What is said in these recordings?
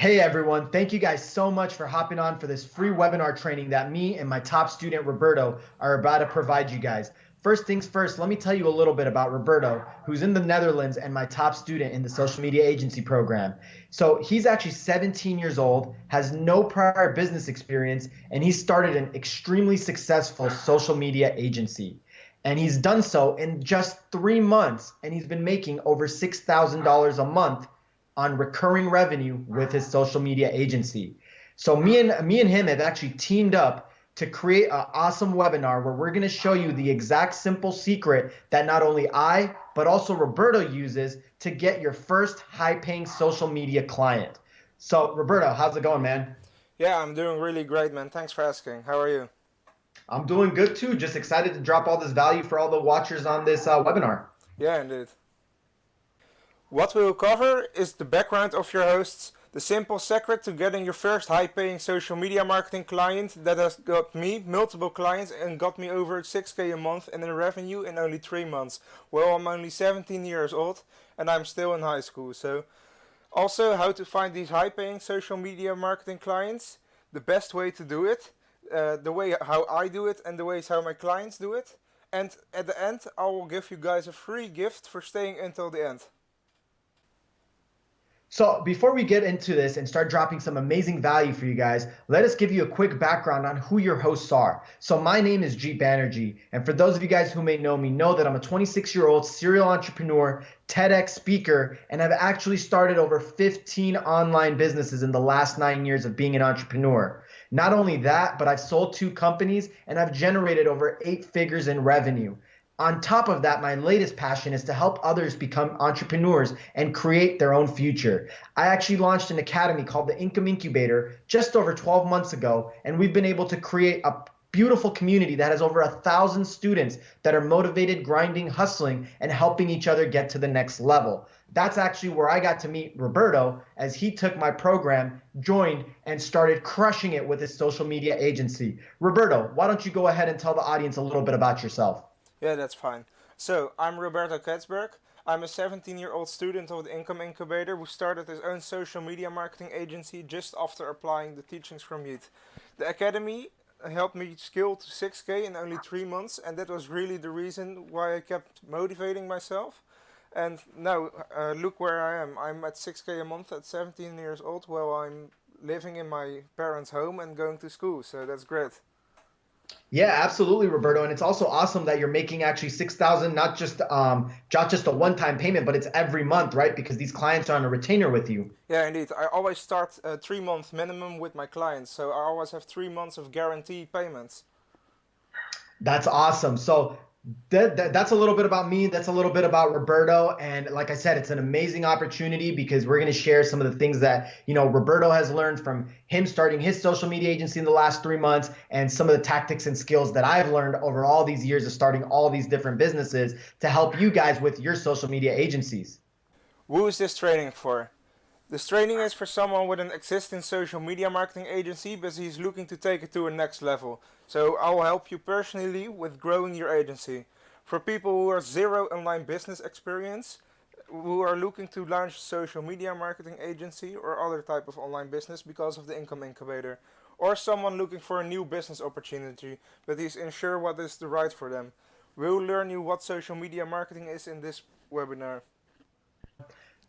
Hey everyone, thank you guys so much for hopping on for this free webinar training that me and my top student Roberto are about to provide you guys. First things first, let me tell you a little bit about Roberto, who's in the Netherlands and my top student in the social media agency program. So he's actually 17 years old, has no prior business experience, and he started an extremely successful social media agency. And he's done so in just 3 months, and he's been making over $6,000 a month on recurring revenue with his social media agency. So me and him have actually teamed up to create an awesome webinar where we're going to show you the exact simple secret that not only I but also Roberto uses to get your first high-paying social media client. So Roberto, how's it going, man? Yeah, I'm doing really great, man. Thanks for asking. How are you? I'm doing good too. Just excited to drop all this value for all the watchers on this webinar. Yeah, indeed. What we will cover is the background of your hosts, the simple secret to getting your first high-paying social media marketing client that has got me multiple clients and got me over 6K a month in revenue in only 3 months. Well, I'm only 17 years old and I'm still in high school. So also how to find these high-paying social media marketing clients, the best way to do it, the way how I do it and the ways how my clients do it. And at the end, I will give you guys a free gift for staying until the end. So before we get into this and start dropping some amazing value for you guys, let us give you a quick background on who your hosts are. So my name is Jeet Banerjee, and for those of you guys who may know me, know that I'm a 26-year-old serial entrepreneur, TEDx speaker, and I've actually started over 15 online businesses in the last 9 years of being an entrepreneur. Not only that, but I've sold 2 companies and I've generated over 8 figures in revenue. On top of that, my latest passion is to help others become entrepreneurs and create their own future. I actually launched an academy called the Income Incubator just over 12 months ago, and we've been able to create a beautiful community that has over 1,000 students that are motivated, grinding, hustling, and helping each other get to the next level. That's actually where I got to meet Roberto as he took my program, joined, and started crushing it with his social media agency. Roberto, why don't you go ahead and tell the audience a little bit about yourself? Yeah, that's fine. So, I'm Roberto Katzberg. I'm a 17-year-old student of the Income Incubator who started his own social media marketing agency just after applying the teachings from Yeet. The academy helped me scale to 6K in only 3 months, and that was really the reason why I kept motivating myself. And now, look where I am. I'm at 6K a month at 17 years old while I'm living in my parents' home and going to school, so that's great. Yeah, absolutely, Roberto. And it's also awesome that you're making actually 6,000, not just a one-time payment, but it's every month, right? Because these clients are on a retainer with you. Yeah, indeed. I always start 3 month minimum with my clients, so I always have 3 months of guarantee payments. That's awesome. So that's a little bit about me. That's a little bit about Roberto. And like I said, it's an amazing opportunity because we're going to share some of the things that, Roberto has learned from him starting his social media agency in the last 3 months and some of the tactics and skills that I've learned over all these years of starting all these different businesses to help you guys with your social media agencies. Who is this training for? This training is for someone with an existing social media marketing agency, but he's looking to take it to a next level. So I'll help you personally with growing your agency. For people who are zero online business experience, who are looking to launch a social media marketing agency or other type of online business because of the Income Incubator. Or someone looking for a new business opportunity, but he's unsure what is the right for them. We'll learn you what social media marketing is in this webinar.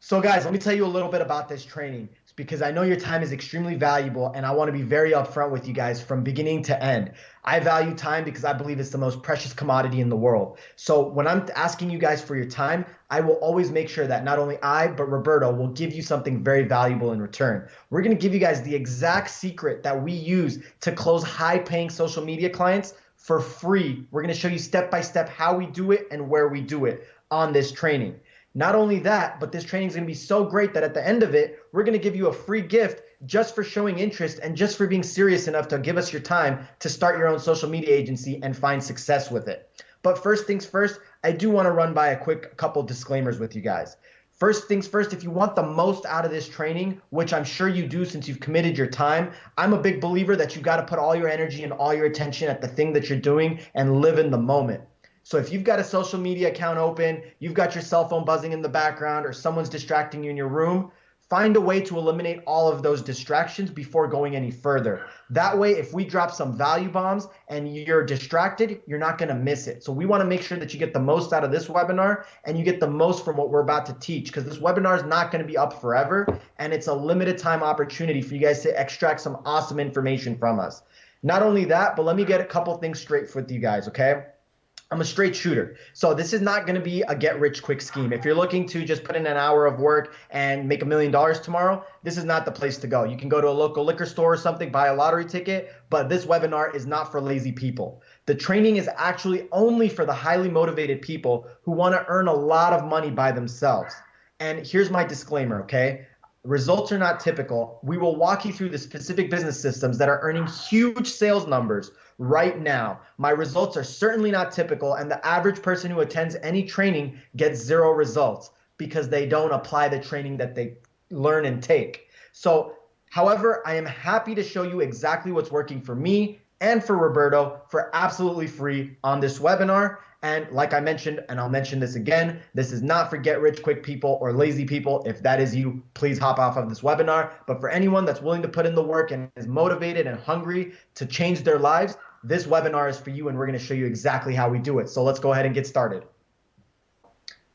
So guys, let me tell you a little bit about this training because I know your time is extremely valuable and I want to be very upfront with you guys from beginning to end. I value time because I believe it's the most precious commodity in the world. So when I'm asking you guys for your time, I will always make sure that not only I, but Roberto will give you something very valuable in return. We're going to give you guys the exact secret that we use to close high-paying social media clients for free. We're going to show you step by step how we do it and where we do it on this training. Not only that, but this training is going to be so great that at the end of it, we're going to give you a free gift just for showing interest and just for being serious enough to give us your time to start your own social media agency and find success with it. But first things first, I do want to run by a quick couple disclaimers with you guys. First things first, if you want the most out of this training, which I'm sure you do since you've committed your time, I'm a big believer that you've got to put all your energy and all your attention at the thing that you're doing and live in the moment. So if you've got a social media account open, you've got your cell phone buzzing in the background, or someone's distracting you in your room, find a way to eliminate all of those distractions before going any further. That way, if we drop some value bombs and you're distracted, you're not going to miss it. So we want to make sure that you get the most out of this webinar and you get the most from what we're about to teach, because this webinar is not going to be up forever, and it's a limited time opportunity for you guys to extract some awesome information from us. Not only that, but let me get a couple things straight with you guys, okay? I'm a straight shooter. So this is not going to be a get rich quick scheme. If you're looking to just put in an hour of work and make $1 million tomorrow, this is not the place to go. You can go to a local liquor store or something, buy a lottery ticket, but this webinar is not for lazy people. The training is actually only for the highly motivated people who want to earn a lot of money by themselves. And here's my disclaimer, okay? Results are not typical. We will walk you through the specific business systems that are earning huge sales numbers right now. My results are certainly not typical, and the average person who attends any training gets 0 results because they don't apply the training that they learn and take. So, however, I am happy to show you exactly what's working for me and for Roberto for absolutely free on this webinar. And like I mentioned, and I'll mention this again, this is not for get rich quick people or lazy people. If that is you, please hop off of this webinar. But for anyone that's willing to put in the work and is motivated and hungry to change their lives, this webinar is for you, and we're going to show you exactly how we do it. So let's go ahead and get started.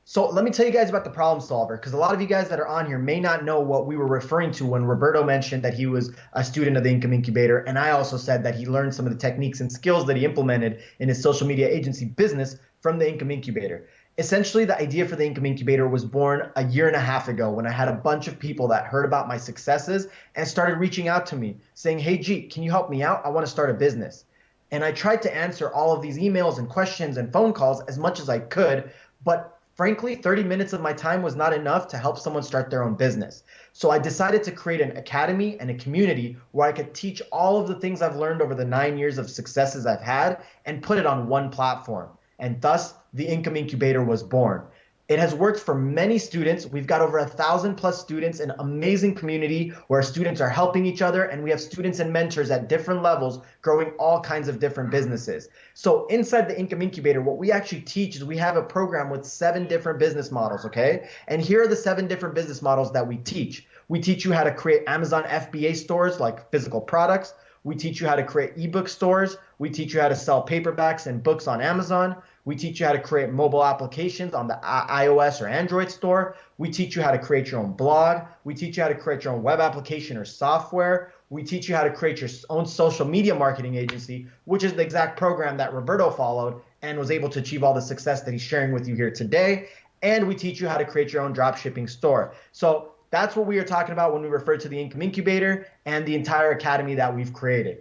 So let me tell you guys about the problem solver, because a lot of you guys that are on here may not know what we were referring to when Roberto mentioned that he was a student of the Income Incubator, and I also said that he learned some of the techniques and skills that he implemented in his social media agency business from the Income Incubator. Essentially, the idea for the Income Incubator was born 1.5 years ago when I had a bunch of people that heard about my successes and started reaching out to me saying, hey, G, can you help me out? I want to start a business. And I tried to answer all of these emails and questions and phone calls as much as I could, but frankly, 30 minutes of my time was not enough to help someone start their own business. So I decided to create an academy and a community where I could teach all of the things I've learned over the 9 years of successes I've had and put it on one platform. And thus, the Income Incubator was born. It has worked for many students. We've got over 1,000+ students, an amazing community where students are helping each other, and we have students and mentors at different levels growing all kinds of different businesses. So inside the Income Incubator, what we actually teach is we have a program with 7 different business models, okay? And here are the 7 different business models that we teach. We teach you how to create Amazon FBA stores like physical products. We teach you how to create ebook stores. We teach you how to sell paperbacks and books on Amazon. We teach you how to create mobile applications on the iOS or Android store. We teach you how to create your own blog. We teach you how to create your own web application or software. We teach you how to create your own social media marketing agency, which is the exact program that Roberto followed and was able to achieve all the success that he's sharing with you here today. And we teach you how to create your own drop shipping store. So that's what we are talking about when we refer to the Income Incubator and the entire academy that we've created.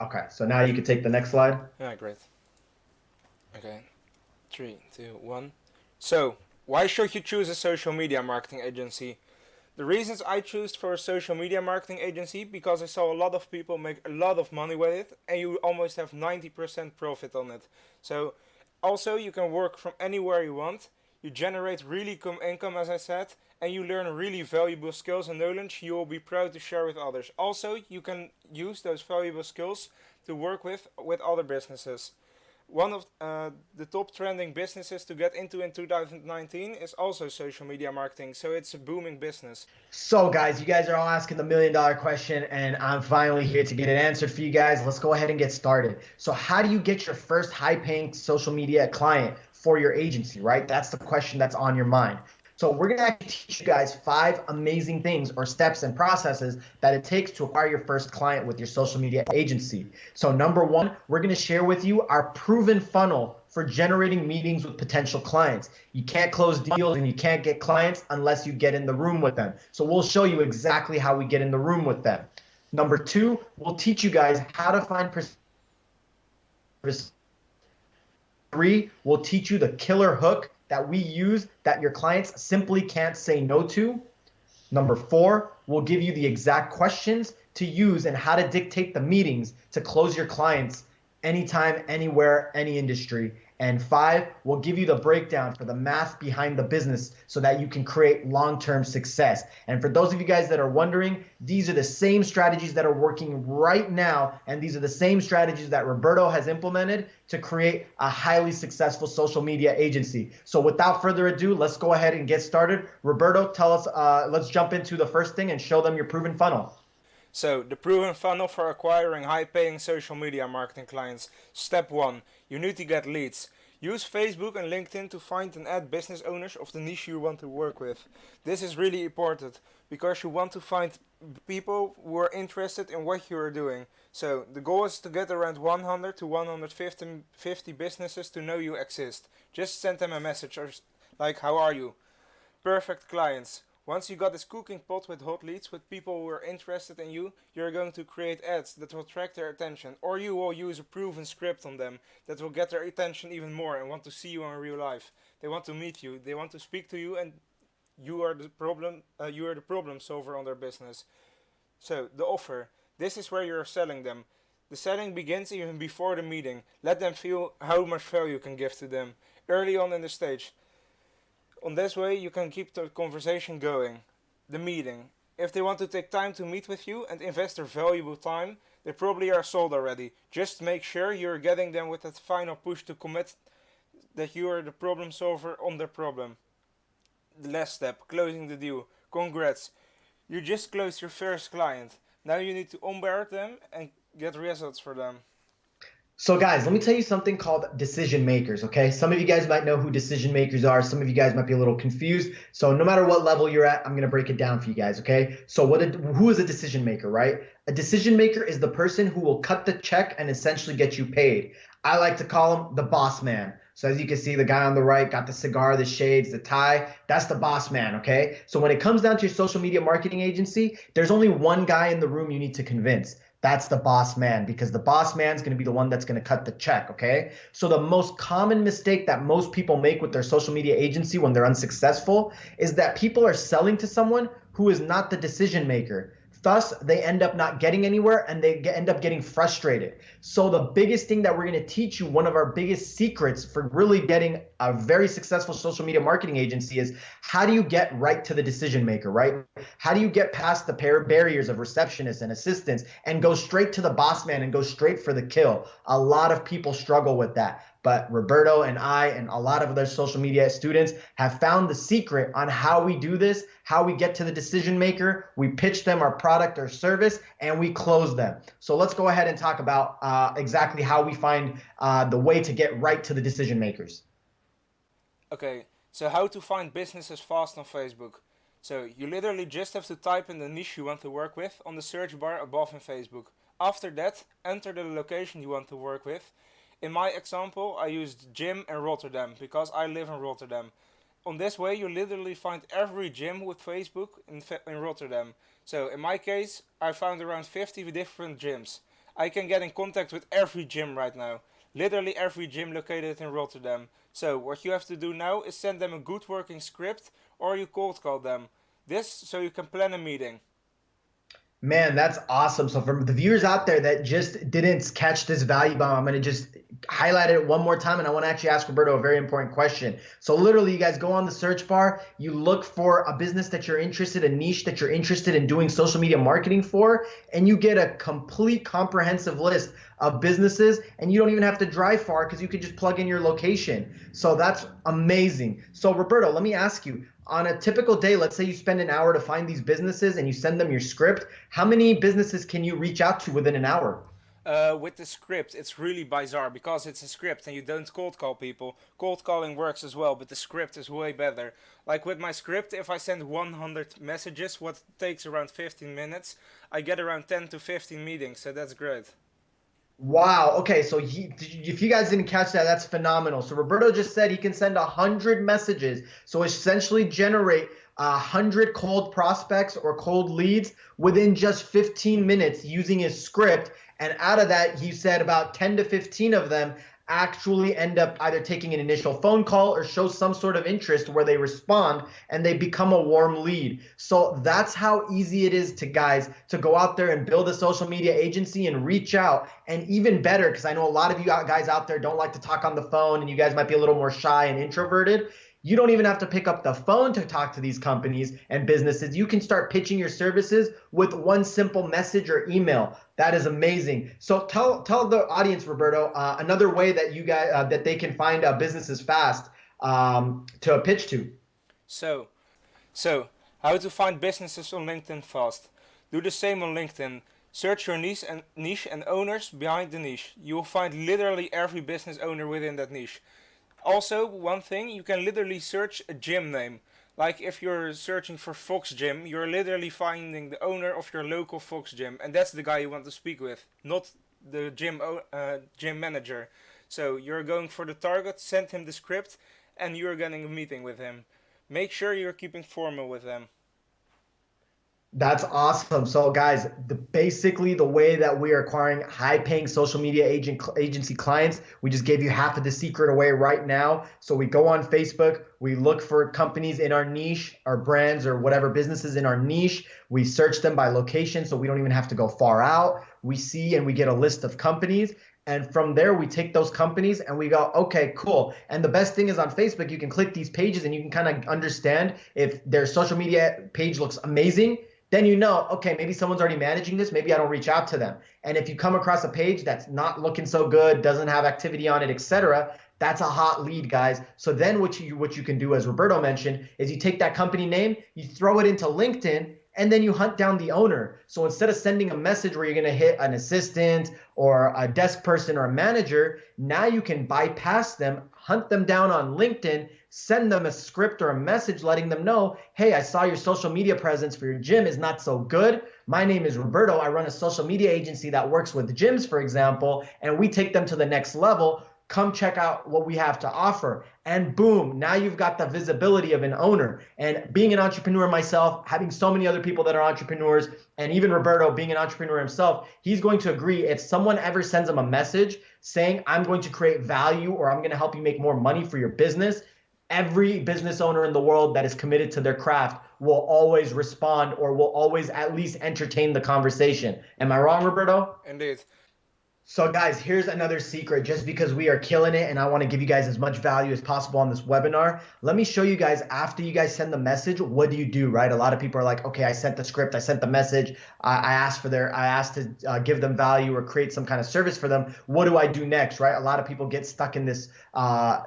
Okay, so now you can take the next slide. Yeah, great. Okay, 3, 2, 1. So, why should you choose a social media marketing agency? The reasons I chose for a social media marketing agency, because I saw a lot of people make a lot of money with it, and you almost have 90% profit on it. So, also you can work from anywhere you want. You generate really income, as I said, and you learn really valuable skills and knowledge you will be proud to share with others. Also, you can use those valuable skills to work with other businesses. One of the top trending businesses to get into in 2019 is also social media marketing, so it's a booming business. So guys, you guys are all asking the $1 million question, and I'm finally here to get it answered for you guys. Let's go ahead and get started. So how do you get your first high-paying social media client for your agency, right? That's the question that's on your mind. So we're going to actually teach you guys 5 amazing things or steps and processes that it takes to acquire your first client with your social media agency. So number 1, we're going to share with you our proven funnel for generating meetings with potential clients. You can't close deals and you can't get clients unless you get in the room with them. So we'll show you exactly how we get in the room with them. Number 2, we'll teach you guys how to find 3, we'll teach you the killer hook that we use that your clients simply can't say no to. Number 4, we'll give you the exact questions to use and how to dictate the meetings to close your clients anytime, anywhere, any industry. And 5, we'll give you the breakdown for the math behind the business so that you can create long-term success. And for those of you guys that are wondering, these are the same strategies that are working right now, and these are the same strategies that Roberto has implemented to create a highly successful social media agency. So without further ado, let's go ahead and get started. Roberto, tell us, let's jump into the first thing and show them your proven funnel. So, the proven funnel for acquiring high-paying social media marketing clients. Step 1. You need to get leads. Use Facebook and LinkedIn to find and add business owners of the niche you want to work with. This is really important because you want to find people who are interested in what you are doing. So, the goal is to get around 100 to 150 businesses to know you exist. Just send them a message like, how are you? Perfect clients. Once you got this cooking pot with hot leads with people who are interested in you, you're going to create ads that will attract their attention, or you will use a proven script on them that will get their attention even more and want to see you in real life. They want to meet you, they want to speak to you, and you are the problem solver on their business. So, the offer. This is where you're selling them. The selling begins even before the meeting. Let them feel how much value you can give to them early on in the stage. On this way, you can keep the conversation going. The meeting. If they want to take time to meet with you and invest their valuable time, they probably are sold already. Just make sure you're getting them with that final push to commit that you are the problem solver on their problem. The last step, closing the deal. Congrats. You just closed your first client. Now you need to onboard them and get results for them. So guys, let me tell you something called decision makers, okay? Some of you guys might know who decision makers are. Some of you guys might be a little confused. So no matter what level you're at, I'm going to break it down for you guys, okay? So who is a decision maker, right? A decision maker is the person who will cut the check and essentially get you paid. I like to call him the boss man. So as you can see, the guy on the right got the cigar, the shades, the tie. That's the boss man, okay? So when it comes down to your social media marketing agency, there's only one guy in the room you need to convince. That's the boss man, because the boss man's going to be the one that's going to cut the check, okay? So the most common mistake that most people make with their social media agency when they're unsuccessful is that people are selling to someone who is not the decision maker. Thus, they end up not getting anywhere and they end up getting frustrated. So the biggest thing that we're going to teach you, one of our biggest secrets for really getting a very successful social media marketing agency is how do you get right to the decision maker, right? How do you get past the barriers of receptionists and assistants and go straight to the boss man and go straight for the kill? A lot of people struggle with that. But Roberto and I and a lot of other social media students have found the secret on how we do this, how we get to the decision maker, we pitch them our product or service, and we close them. So let's go ahead and talk about exactly how we find the way to get right to the decision makers. Okay, so how to find businesses fast on Facebook. So you literally just have to type in the niche you want to work with on the search bar above in Facebook. After that, enter the location you want to work with. In my example, I used gym in Rotterdam because I live in Rotterdam. On this way, you literally find every gym with Facebook in Rotterdam. So in my case, I found around 50 different gyms. I can get in contact with every gym right now. Literally every gym located in Rotterdam. So what you have to do now is send them a good working script or you cold call them. This so you can plan a meeting. Man, that's awesome. So for the viewers out there that just didn't catch this value bomb, I'm going to just highlight it one more time. And I want to actually ask Roberto a very important question. So literally, you guys go on the search bar, you look for a business that you're interested in, a niche that you're interested in doing social media marketing for, and you get a complete comprehensive list of businesses, and you don't even have to drive far because you can just plug in your location. So that's amazing. So Roberto, let me ask you, on a typical day, let's say you spend an hour to find these businesses and you send them your script, how many businesses can you reach out to within an hour? With the script, it's really bizarre because it's a script and you don't cold call people. Cold calling works as well, but the script is way better. Like with my script, if I send 100 messages, what takes around 15 minutes, I get around 10 to 15 meetings, so that's great. Wow. Okay. So if you guys didn't catch that, that's phenomenal. So Roberto just said he can send 100 messages. So essentially generate 100 cold prospects or cold leads within just 15 minutes using his script. And out of that, he said about 10 to 15 of them actually end up either taking an initial phone call or show some sort of interest where they respond and they become a warm lead. So that's how easy it is to guys to go out there and build a social media agency and reach out. And even better, because I know a lot of you guys out there don't like to talk on the phone and you guys might be a little more shy and introverted. You don't even have to pick up the phone to talk to these companies and businesses. You can start pitching your services with one simple message or email. That is amazing. So tell the audience, Roberto, another way that you guys that they can find businesses fast to pitch to. So, so how to find businesses on LinkedIn fast? Do the same on LinkedIn. Search your niche and owners behind the niche. You will find literally every business owner within that niche. Also, one thing, you can literally search a gym name. Like if you're searching for Fox Gym, you're literally finding the owner of your local Fox Gym, and that's the guy you want to speak with, not the gym manager. So you're going for the target, send him the script, and you're getting a meeting with him. Make sure you're keeping formal with them. That's awesome. So, guys, basically the way that we are acquiring high-paying social media agency clients, we just gave you half of the secret away right now. So we go on Facebook, we look for companies in our niche, our brands, or whatever businesses in our niche. We search them by location, so we don't even have to go far out. We see and we get a list of companies. And from there, we take those companies and we go, okay, cool. And the best thing is on Facebook, you can click these pages and you can kind of understand if their social media page looks amazing. Then you know, okay, maybe someone's already managing this. Maybe I don't reach out to them. And if you come across a page that's not looking so good, doesn't have activity on it, etc., that's a hot lead, guys. So then what you can do, as Roberto mentioned, is you take that company name, you throw it into LinkedIn, and then you hunt down the owner. So instead of sending a message where you're going to hit an assistant or a desk person or a manager, now you can bypass them, hunt them down on LinkedIn, send them a script or a message letting them know, hey, I saw your social media presence for your gym is not so good. My name is Roberto. I run a social media agency that works with gyms, for example, and we take them to the next level. Come check out what we have to offer. And boom, now you've got the visibility of an owner. And being an entrepreneur myself, having so many other people that are entrepreneurs, and even Roberto being an entrepreneur himself, he's going to agree if someone ever sends him a message saying, I'm going to create value or I'm going to help you make more money for your business, every business owner in the world that is committed to their craft will always respond or will always at least entertain the conversation. Am I wrong, Roberto? Indeed. So guys, here's another secret. Just because we are killing it and I want to give you guys as much value as possible on this webinar, let me show you guys after you guys send the message, what do you do, right? A lot of people are like, okay, I sent the script, I sent the message, I asked to give them value or create some kind of service for them. What do I do next, right? A lot of people get stuck in this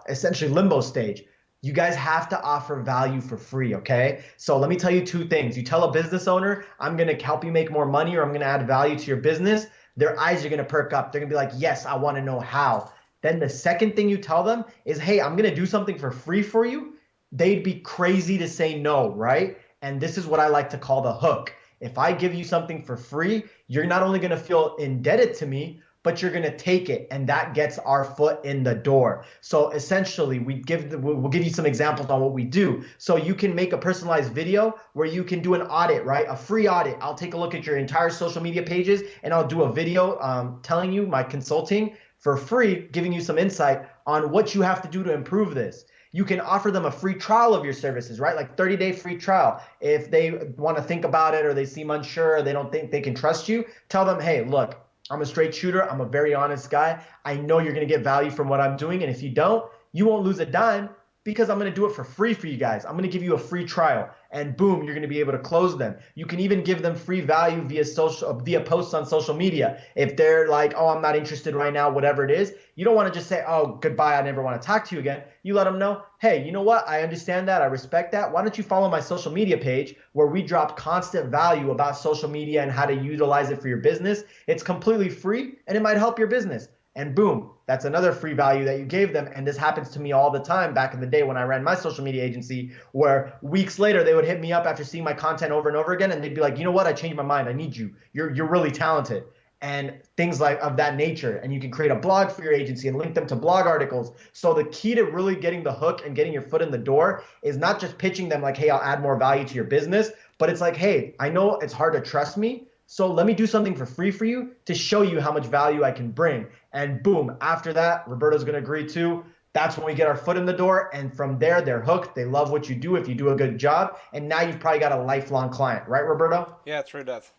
essentially limbo stage. You guys have to offer value for free, okay? So let me tell you two things. You tell a business owner, I'm going to help you make more money or I'm going to add value to your business. Their eyes are going to perk up. They're going to be like, yes, I want to know how. Then the second thing you tell them is, hey, I'm going to do something for free for you. They'd be crazy to say no, right? And this is what I like to call the hook. If I give you something for free, you're not only going to feel indebted to me, but you're going to take it, and that gets our foot in the door. So essentially, we'll give you some examples on what we do. So you can make a personalized video where you can do an audit, right? A free audit. I'll take a look at your entire social media pages, and I'll do a video telling you my consulting for free, giving you some insight on what you have to do to improve this. You can offer them a free trial of your services, right? Like 30-day free trial. If they want to think about it or they seem unsure, or they don't think they can trust you, tell them, hey, look, I'm a straight shooter. I'm a very honest guy. I know you're going to get value from what I'm doing. And if you don't, you won't lose a dime because I'm going to do it for free for you guys. I'm going to give you a free trial and boom, you're going to be able to close them. You can even give them free value via posts on social media. If they're like, oh, I'm not interested right now, whatever it is, you don't want to just say, oh, goodbye, I never want to talk to you again. You let them know, hey, you know what? I understand that. I respect that. Why don't you follow my social media page where we drop constant value about social media and how to utilize it for your business. It's completely free and it might help your business. And boom, that's another free value that you gave them. And this happens to me all the time back in the day when I ran my social media agency, where weeks later they would hit me up after seeing my content over and over again. And they'd be like, you know what? I changed my mind. I need you. You're really talented. And things like of that nature. And you can create a blog for your agency and link them to blog articles. So the key to really getting the hook and getting your foot in the door is not just pitching them like, hey, I'll add more value to your business, but it's like, hey, I know it's hard to trust me, So let me do something for free for you to show you how much value I can bring. And boom, after that, Roberto's going to agree too. That's when we get our foot in the door. And from there, they're hooked. They love what you do if you do a good job. And now you've probably got a lifelong client, right, Roberto? Yeah, true that.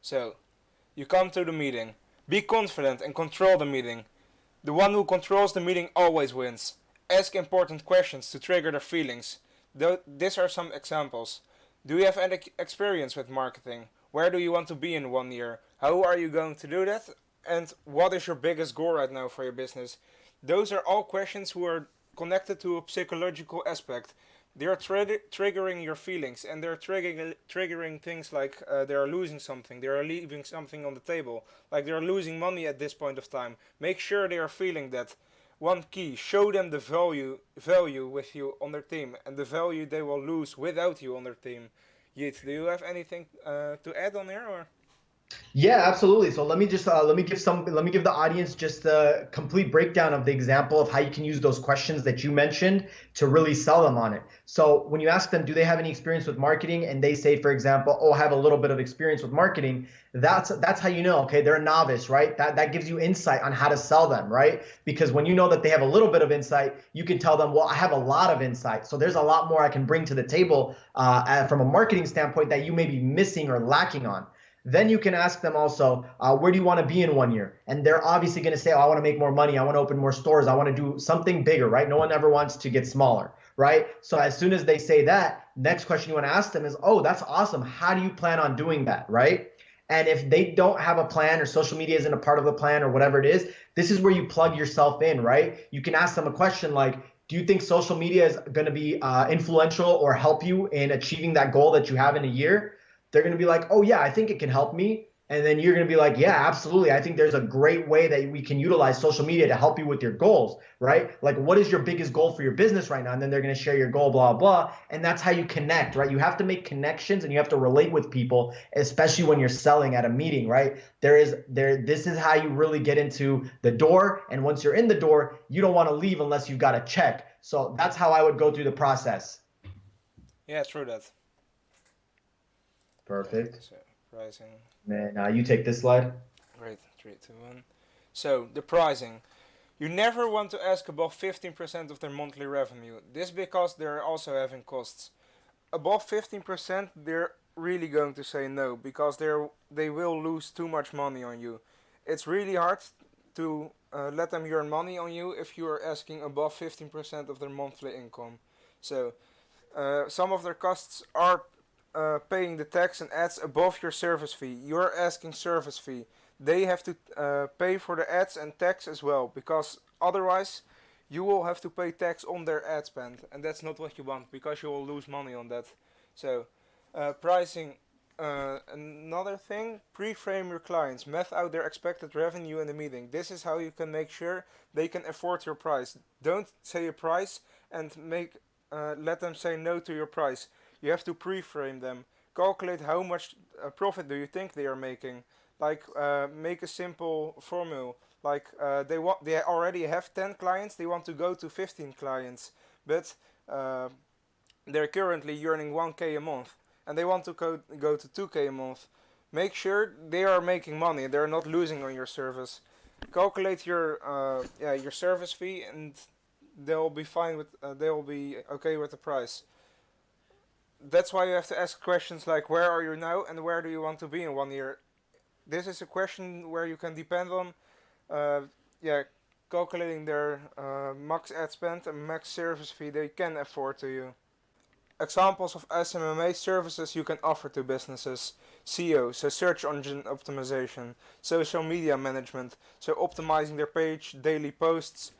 So, you come to the meeting. Be confident and control the meeting. The one who controls the meeting always wins. Ask important questions to trigger their feelings. These are some examples. Do you have any experience with marketing? Where do you want to be in 1 year? How are you going to do that? And what is your biggest goal right now for your business? Those are all questions who are connected to a psychological aspect. They are triggering your feelings, and they're triggering things like they are losing something, they are leaving something on the table, like they are losing money at this point of time. Make sure they are feeling that. One key: show them the value with you on their team, and the value they will lose without you on their team. Yeet, do you have anything to add on here, or? Yeah, absolutely. So let me give the audience just a complete breakdown of the example of how you can use those questions that you mentioned to really sell them on it. So when you ask them, do they have any experience with marketing? And they say, for example, oh, I have a little bit of experience with marketing. That's how you know, okay, they're a novice, right? That gives you insight on how to sell them, right? Because when you know that they have a little bit of insight, you can tell them, well, I have a lot of insight. So there's a lot more I can bring to the table from a marketing standpoint that you may be missing or lacking on. Then you can ask them also, where do you want to be in 1 year? And they're obviously going to say, oh, I want to make more money. I want to open more stores. I want to do something bigger, right? No one ever wants to get smaller, right? So as soon as they say that, next question you want to ask them is, oh, that's awesome. How do you plan on doing that, right? And if they don't have a plan or social media isn't a part of the plan or whatever it is, this is where you plug yourself in, right? You can ask them a question like, do you think social media is going to be influential or help you in achieving that goal that you have in a year? They're going to be like, oh, yeah, I think it can help me. And then you're going to be like, yeah, absolutely. I think there's a great way that we can utilize social media to help you with your goals, right? Like, what is your biggest goal for your business right now? And then they're going to share your goal, blah, blah. And that's how you connect, right? You have to make connections and you have to relate with people, especially when you're selling at a meeting, right? This is how you really get into the door. And once you're in the door, you don't want to leave unless you've got a check. So that's how I would go through the process. Yeah, true that. Perfect. So, pricing. Man, you take this slide. Great, 3, 2, 1. So, the pricing. You never want to ask above 15% of their monthly revenue. This because they're also having costs. Above 15%, they're really going to say no because they will lose too much money on you. It's really hard to let them earn money on you if you are asking above 15% of their monthly income. So, some of their costs are paying the tax and ads above your service fee. You're asking service fee. They have to pay for the ads and tax as well, because otherwise you will have to pay tax on their ad spend, and that's not what you want because you will lose money on that. So, pricing. Another thing, pre-frame your clients, math out their expected revenue in the meeting. This is how you can make sure they can afford your price. Don't say a price and let them say no to your price. You have to pre-frame them. Calculate how much profit do you think they are making. Like make a simple formula. Like they already have 10 clients. They want to go to 15 clients, but they're currently earning 1k a month, and they want to go to 2k a month. Make sure they are making money. They're not losing on your service. Calculate your service fee, and they'll be fine with. They'll be okay with the price. That's why you have to ask questions like where are you now and where do you want to be in 1 year. This is a question where you can depend on uh, yeah, calculating their max ad spend and max service fee they can afford to you. Examples of SMMA services you can offer to businesses: SEO, so search engine optimization; social media management, so optimizing their page, daily posts;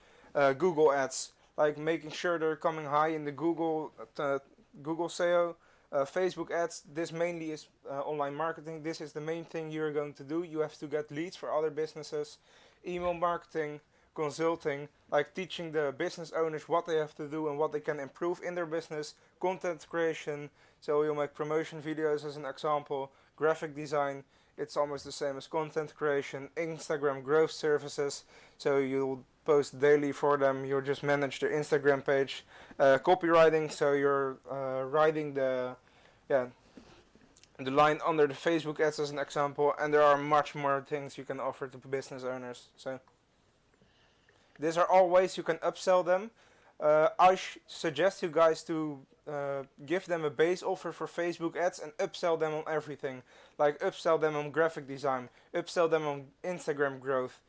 Google ads, like making sure they're coming high in the Google SEO; Facebook ads. This mainly is online marketing. This is the main thing you're going to do. You have to get leads for other businesses. Email marketing, consulting, like teaching the business owners what they have to do and what they can improve in their business. Content creation, so you'll make promotion videos as an example. Graphic design, it's almost the same as content creation. Instagram growth services, so you'll post daily for them. You'll just manage their Instagram page. Copywriting, so you're writing the the line under the Facebook ads as an example, and there are much more things you can offer to business owners. So these are all ways you can upsell them. I suggest you guys to give them a base offer for Facebook ads and upsell them on everything. Like upsell them on graphic design, upsell them on Instagram growth,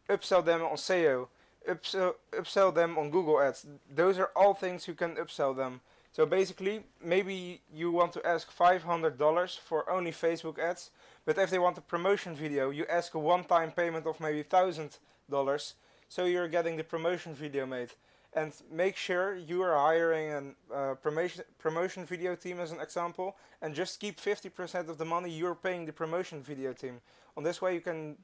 upsell them on SEO, upsell them on Google ads. Those are all things you can upsell them. So basically, maybe you want to ask $500 for only Facebook ads, but if they want a promotion video, you ask a one-time payment of maybe $1,000, so you're getting the promotion video made. And make sure you are hiring a promotion video team as an example, and just keep 50% of the money you're paying the promotion video team. On this way you can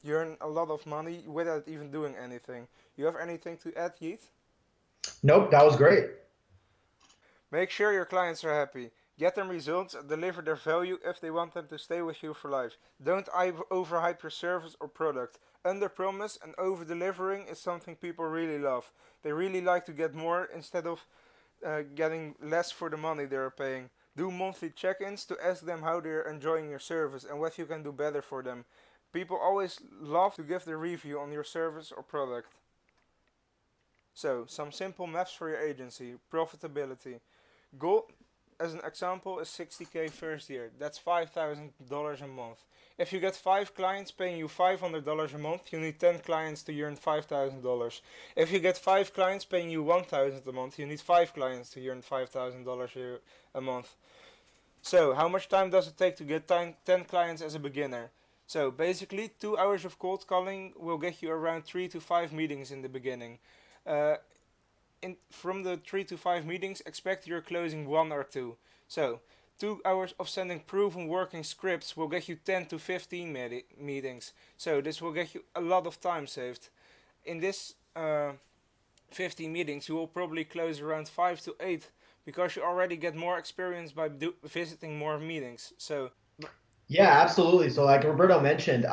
earn a lot of money without even doing anything. You have anything to add, Yeet? Nope, that was great. Make sure your clients are happy. Get them results and deliver their value if they want them to stay with you for life. Don't overhype your service or product. Under-promise and over-delivering is something people really love. They really like to get more instead of getting less for the money they're paying. Do monthly check-ins to ask them how they're enjoying your service and what you can do better for them. People always love to give the review on your service or product. So, some simple maps for your agency. Profitability. Goal, as an example, is 60k first year. That's $5,000 a month. If you get 5 clients paying you $500 a month, you need 10 clients to earn $5,000. If you get 5 clients paying you $1,000 a month, you need 5 clients to earn $5,000 a month. So, how much time does it take to get 10 clients as a beginner? So, basically, 2 hours of cold calling will get you around 3 to 5 meetings in the beginning. From the 3 to 5 meetings, expect you're closing 1 or 2. So, 2 hours of sending proven working scripts will get you 10 to 15 meetings. So, this will get you a lot of time saved. In this 15 meetings, you will probably close around 5 to 8 because you already get more experience by visiting more meetings. So, Yeah, absolutely. So like Roberto mentioned,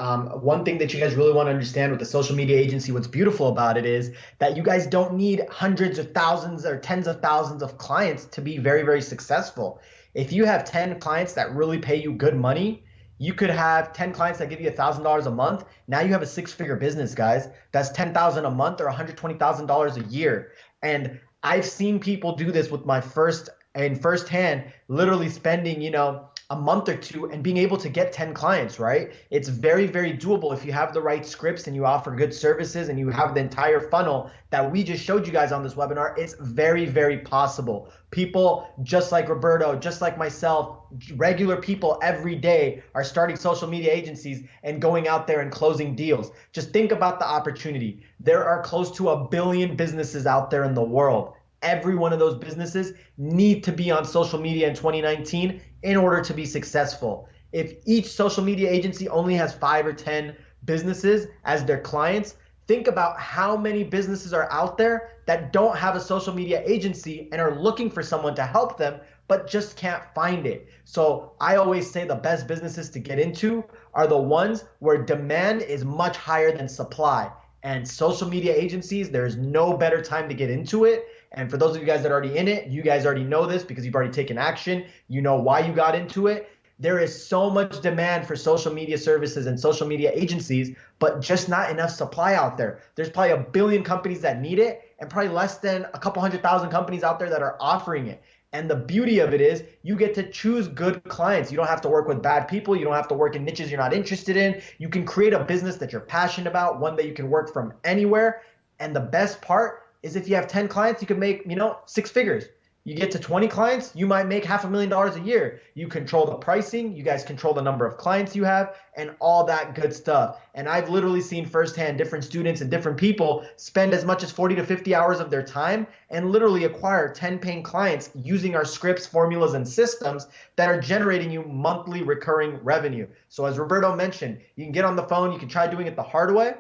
one thing that you guys really want to understand with the social media agency, what's beautiful about it is that you guys don't need hundreds or thousands or tens of thousands of clients to be very, very successful. If you have 10 clients that really pay you good money, you could have 10 clients that give you $1,000 a month. Now you have a six-figure business, guys. That's $10,000 a month or $120,000 a year. And I've seen people do this with my firsthand, literally spending, a month or two and being able to get 10 clients, right? It's very, very doable if you have the right scripts and you offer good services and you have the entire funnel that we just showed you guys on this webinar. It's very, very possible. People just like Roberto, just like myself, regular people every day are starting social media agencies and going out there and closing deals. Just think about the opportunity. There are close to 1 billion businesses out there in the world. Every one of those businesses need to be on social media in 2019 in order to be successful. If each social media agency only has 5 or 10 businesses as their clients, think about how many businesses are out there that don't have a social media agency and are looking for someone to help them, but just can't find it. So I always say the best businesses to get into are the ones where demand is much higher than supply. And social media agencies, there's no better time to get into it. And for those of you guys that are already in it, you guys already know this because you've already taken action. You know why you got into it. There is so much demand for social media services and social media agencies, but just not enough supply out there. There's probably 1 billion companies that need it and probably less than a couple 100,000 companies out there that are offering it. And the beauty of it is you get to choose good clients. You don't have to work with bad people. You don't have to work in niches you're not interested in. You can create a business that you're passionate about, one that you can work from anywhere. And the best part is if you have 10 clients, you can make, 6 figures. You get to 20 clients, you might make $500,000 a year. You control the pricing, you guys control the number of clients you have, and all that good stuff. And I've literally seen firsthand different students and different people spend as much as 40 to 50 hours of their time and literally acquire 10 paying clients using our scripts, formulas, and systems that are generating you monthly recurring revenue. So as Roberto mentioned, you can get on the phone, you can try doing it the hard way,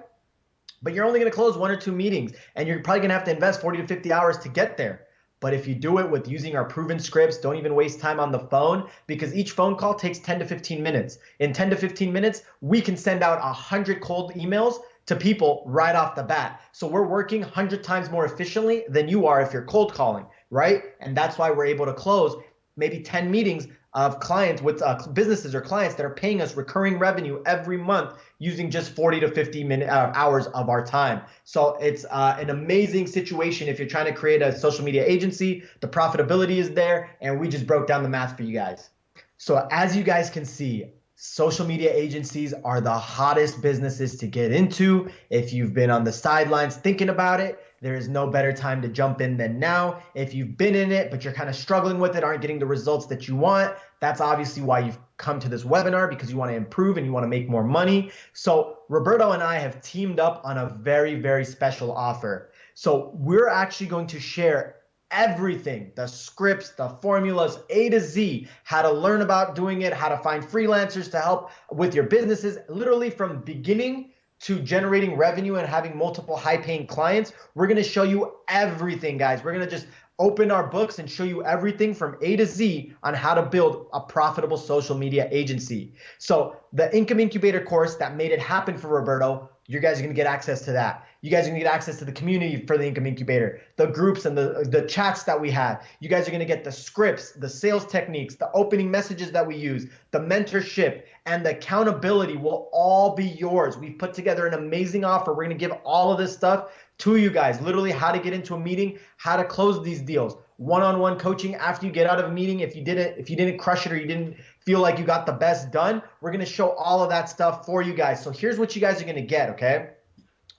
but you're only going to close 1 or 2 meetings, and you're probably going to have to invest 40 to 50 hours to get there. But if you do it with using our proven scripts, don't even waste time on the phone, because each phone call takes 10 to 15 minutes. In 10 to 15 minutes, we can send out 100 cold emails to people right off the bat. So we're working 100 times more efficiently than you are if you're cold calling, right? And that's why we're able to close maybe 10 meetings of clients with businesses or clients that are paying us recurring revenue every month using just 40 to 50 hours of our time. So it's an amazing situation if you're trying to create a social media agency. The profitability is there, and we just broke down the math for you guys. So as you guys can see, social media agencies are the hottest businesses to get into. If you've been on the sidelines thinking about it, there is no better time to jump in than now. If you've been in it, but you're kind of struggling with it, aren't getting the results that you want, that's obviously why you've come to this webinar, because you want to improve and you want to make more money. So Roberto and I have teamed up on a very, very special offer. So we're actually going to share everything, the scripts, the formulas, A to Z, how to learn about doing it, how to find freelancers to help with your businesses, literally from beginning to generating revenue and having multiple high-paying clients. We're going to show you everything, guys. We're going to just open our books and show you everything from A to Z on how to build a profitable social media agency. So the Income Incubator course that made it happen for Roberto, you guys are going to get access to that. You guys are going to get access to the community for the Income Incubator, the groups and the chats that we have. You guys are going to get the scripts, the sales techniques, the opening messages that we use, the mentorship, and the accountability will all be yours. We've put together an amazing offer. We're going to give all of this stuff to you guys, literally how to get into a meeting, how to close these deals, one-on-one coaching after you get out of a meeting. If you didn't crush it or you didn't feel like you got the best done, we're going to show all of that stuff for you guys. So here's what you guys are going to get, okay?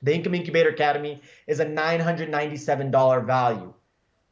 The Income Incubator Academy is a $997 value.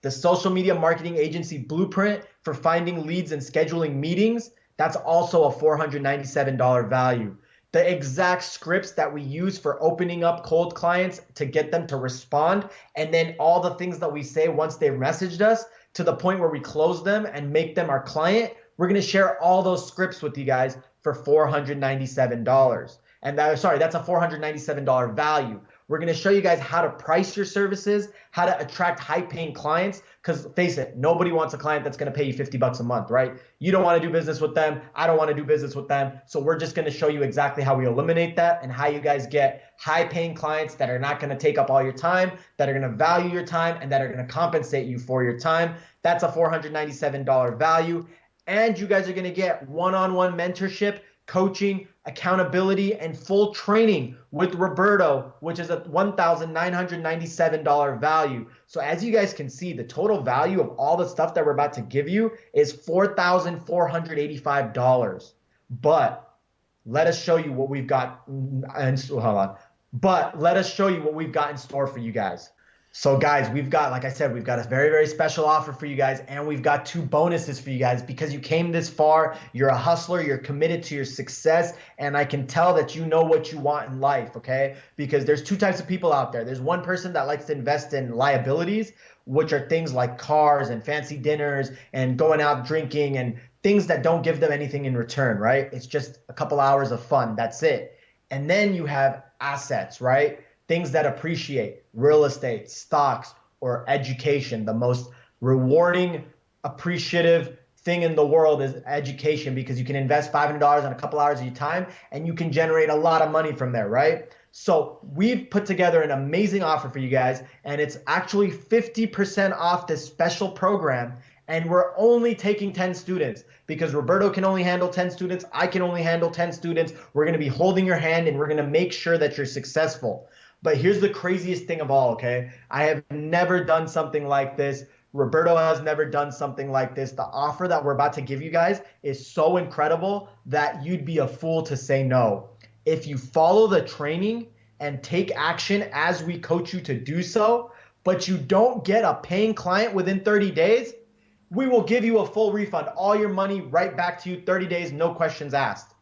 The Social Media Marketing Agency Blueprint for finding leads and scheduling meetings, that's also a $497 value. The exact scripts that we use for opening up cold clients to get them to respond, and then all the things that we say once they've messaged us to the point where we close them and make them our client, we're going to share all those scripts with you guys for $497. And that's a $497 value. We're going to show you guys how to price your services, how to attract high-paying clients, because face it, nobody wants a client that's going to pay you $50 a month, right? You don't want to do business with them. I don't want to do business with them. So we're just going to show you exactly how we eliminate that and how you guys get high-paying clients that are not going to take up all your time, that are going to value your time, and that are going to compensate you for your time. That's a $497 value. And you guys are going to get one-on-one mentorship, coaching, accountability, and full training with Roberto, which is a $1,997 value. So as you guys can see, the total value of all the stuff that we're about to give you is $4,485. But let us show you what we've got. But let us show you what we've got in store for you guys. So guys, like I said, we've got a very, very special offer for you guys, and we've got 2 bonuses for you guys because you came this far. You're a hustler, you're committed to your success, and I can tell that you know what you want in life, okay? Because there's 2 types of people out there. There's one person that likes to invest in liabilities, which are things like cars and fancy dinners and going out drinking and things that don't give them anything in return, right? It's just a couple hours of fun, that's it. And then you have assets, right? Things that appreciate, real estate, stocks, or education. The most rewarding, appreciative thing in the world is education, because you can invest $500 in a couple hours of your time and you can generate a lot of money from there, right? So we've put together an amazing offer for you guys, and it's actually 50% off this special program. And we're only taking 10 students because Roberto can only handle 10 students. I can only handle 10 students. We're going to be holding your hand and we're going to make sure that you're successful. But here's the craziest thing of all, okay? I have never done something like this. Roberto has never done something like this. The offer that we're about to give you guys is so incredible that you'd be a fool to say no. If you follow the training and take action as we coach you to do so, but you don't get a paying client within 30 days, we will give you a full refund, all your money right back to you, 30 days, no questions asked.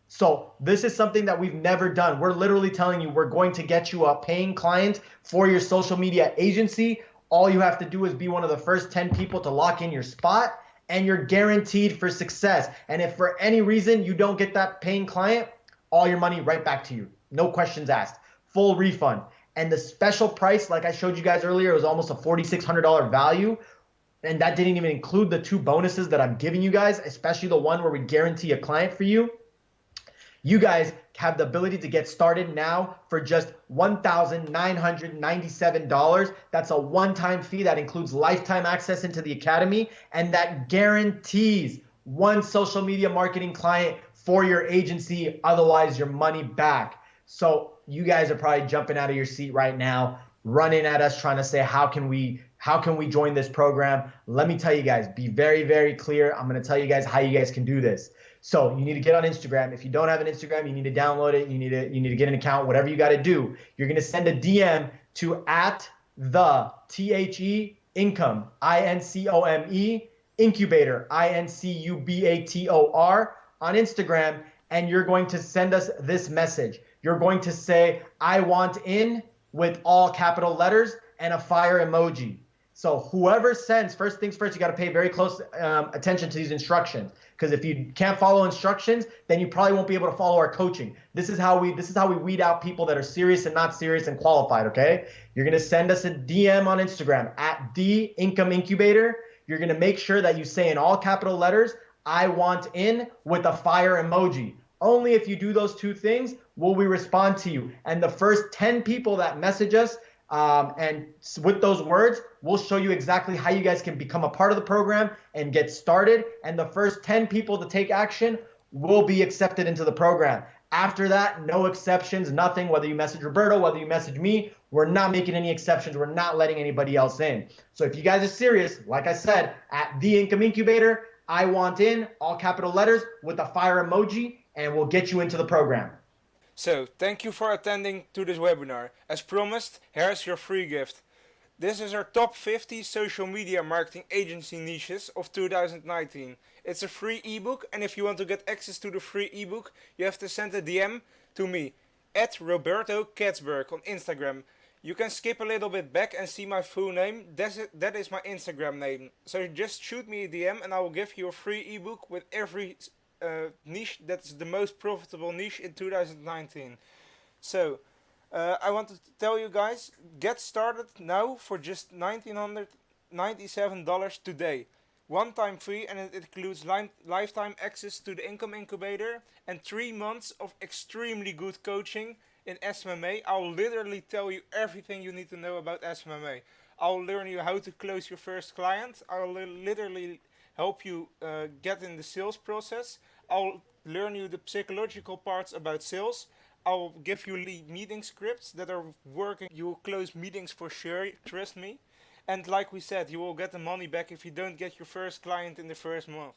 So this is something that we've never done. We're literally telling you we're going to get you a paying client for your social media agency. All you have to do is be one of the first 10 people to lock in your spot, and you're guaranteed for success. And if for any reason you don't get that paying client, all your money right back to you. No questions asked. Full refund. And the special price, like I showed you guys earlier, was almost a $4,600 value. And that didn't even include the 2 bonuses that I'm giving you guys, especially the one where we guarantee a client for you. You guys have the ability to get started now for just $1,997. That's a one-time fee that includes lifetime access into the academy, and that guarantees one social media marketing client for your agency, otherwise your money back. So you guys are probably jumping out of your seat right now, running at us trying to say how can we join this program. Let me tell you guys, be very, very clear. I'm going to tell you guys how you guys can do this. So you need to get on Instagram. If you don't have an Instagram, you need to download it. You need to get an account, whatever you got to do. You're going to send a DM to at the THE income, INCOME, incubator, INCUBATOR on Instagram, and you're going to send us this message. You're going to say, I want in, with all capital letters and a fire emoji. So whoever sends, first things first, you got to pay very close attention to these instructions, because if you can't follow instructions, then you probably won't be able to follow our coaching. This is how we weed out people that are serious and not serious and qualified. Okay, you're gonna send us a DM on Instagram at the Income Incubator. You're gonna make sure that you say in all capital letters, I want in, with a fire emoji. Only if you do those two things will we respond to you. And the first 10 people that message us, and with those words, we'll show you exactly how you guys can become a part of the program and get started. And the first 10 people to take action will be accepted into the program. After that, no exceptions, nothing. Whether you message Roberto, whether you message me, we're not making any exceptions. We're not letting anybody else in. So if you guys are serious, like I said, at the Income Incubator, I want in, all capital letters with a fire emoji, and we'll get you into the program. So, thank you for attending to this webinar. As promised, here's your free gift. This is our top 50 social media marketing agency niches of 2019. It's a free ebook, and if you want to get access to the free ebook, you have to send a DM to me at Roberto Katzberg on Instagram. You can skip a little bit back and see my full name. That is my Instagram name. So just shoot me a DM and I will give you a free ebook with every niche that's the most profitable niche in 2019. So I want to tell you guys, get started now for just $1,997 today. One-time free, and it includes lifetime access to the Income Incubator and 3 months of extremely good coaching in SMMA. I'll literally tell you everything you need to know about SMMA. I'll learn you how to close your first client. I'll literally help you get in the sales process. I'll learn you the psychological parts about sales. I'll give you meeting scripts that are working. You will close meetings for sure, trust me. And like we said, you will get the money back if you don't get your first client in the first month.